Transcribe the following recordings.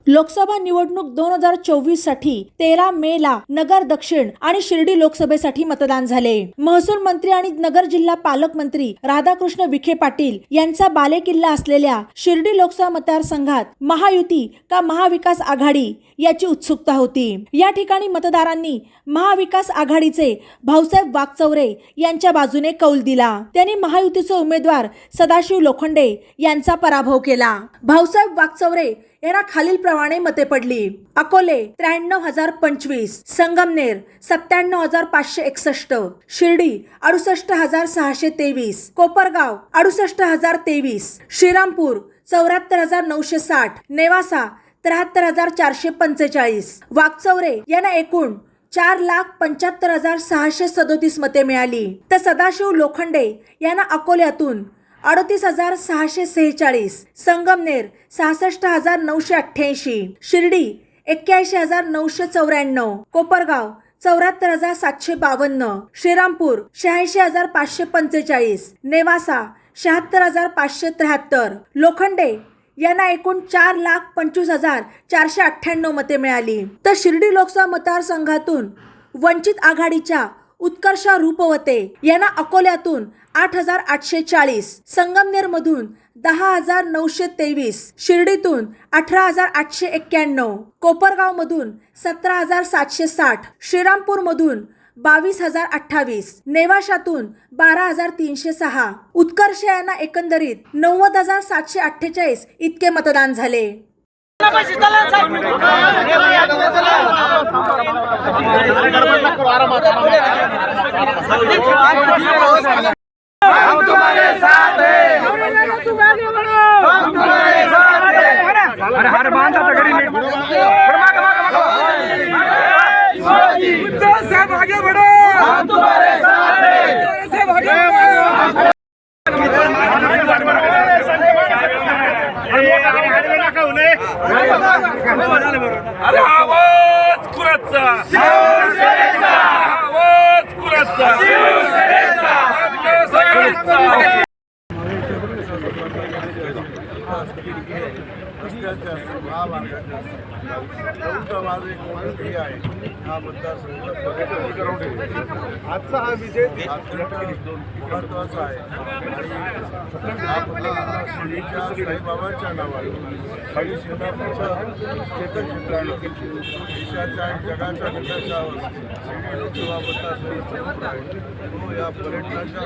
लोकसभा निवडणूक 2024 साठी 13 मे ला नगर दक्षिण आणि शिर्डी लोकसभेसाठी मतदान झाले। महसूल मंत्री आणि नगर जिल्हा पालकमंत्री राधाकृष्ण विखे पाटील यांचा बालेकिल्ला असलेल्या शिर्डी लोकसभा मतदारसंघात महायुती का महाविकास आघाडी याची उत्सुकता होती। या ठिकाणी मतदारांनी महाविकास आघाडीचे भाऊसाहेब वागचौरे यांच्या बाजूने कौल दिला। त्यांनी महायुतीचे उमेदवार सदाशिव लोखंडे यांचा पराभव केला। भाऊसाहेब वागचौरे यांना खालील प्रमाणे मते पडली। अकोले 93,025, संगमनेर 97,561, शिर्डी 68,623, कोपरगाव 68,023, श्रीरामपूर 74,960, नेवासा 73,445। वागचौरे यांना एकूण 4,75,637 मते मिळाली। तर सदाशिव लोखंडे यांना अकोल्यातून 38,646, संगमनेर 66,988, शिर्डी 81,994, कोपरगाव 74,752, श्रीरामपूर 86,545, नेवासा 76,573। लोखंडे यांना एकूण 4,25,498 मते मिळाली। तर शिर्डी लोकसभा मतदारसंघातून वंचित आघाडीच्या उत्कर्षा रूपवते यांना अकोल्यातून 8,840, संगमनेर मधून 10,923, शिर्डीतून 18,891, कोपरगाव मधून 17,760, श्रीरामपूर मधून 22,028, नेवाशातून 12,306, उत्कर्ष यांना एकंदरीत 90,748 इतके मतदान झाले। हम तुम्हारे साथ हैं, तुम आगे बढ़ो, हम तुम्हारे साथ हैं। अरे हर बांधा तो गरीब में सब आगे बढ़ो, हम तुम्हारे साथ हैं, सब आगे बढ़ो। अरे आवाज कुणाचा, आवाज कुणाचा, रस्त्याच्या महामार्गाच्या चौथा मार्ग एक ओळखी आहे। हा मतदारसंघ आजचा हा विजय महत्त्वाचा आहे आणि हा मतदार शिर्डीच्या साईबाबांच्या नावाने आणि शिवरायांच्या क्षेत्राने देशाच्या आणि जगाच्या विकासावर शिर्डी लोकसभा मतदारसंघ आहे। तो या पर्यटनाच्या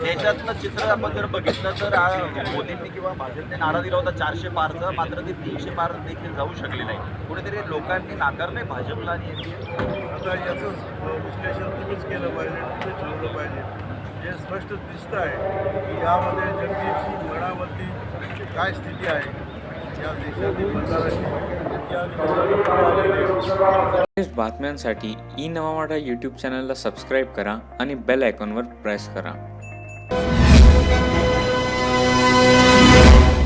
देशातलं चित्र आपण जर बघितलं तर मोदींनी किंवा भाजपने नारा दिला होता 400 पारचा, मात्र ते 300 पार देखील जाऊ शकले नाही। कुठेतरी लोकांनी नाकारले भाजपला आणि आता याचं विश्लेषण तुम्हीच केलं पाहिजे, तुम्हीच ठरवलं पाहिजे। जे स्पष्ट दिसत आहे की यामध्ये जनतेची मनामधली काय स्थिती आहे, या देशातील मतदारांची बातम्यांसाठी ई नवा मराठा यूट्यूब चॅनलला सबस्क्राईब करा आणि बेल आयकॉनवर प्रेस करा।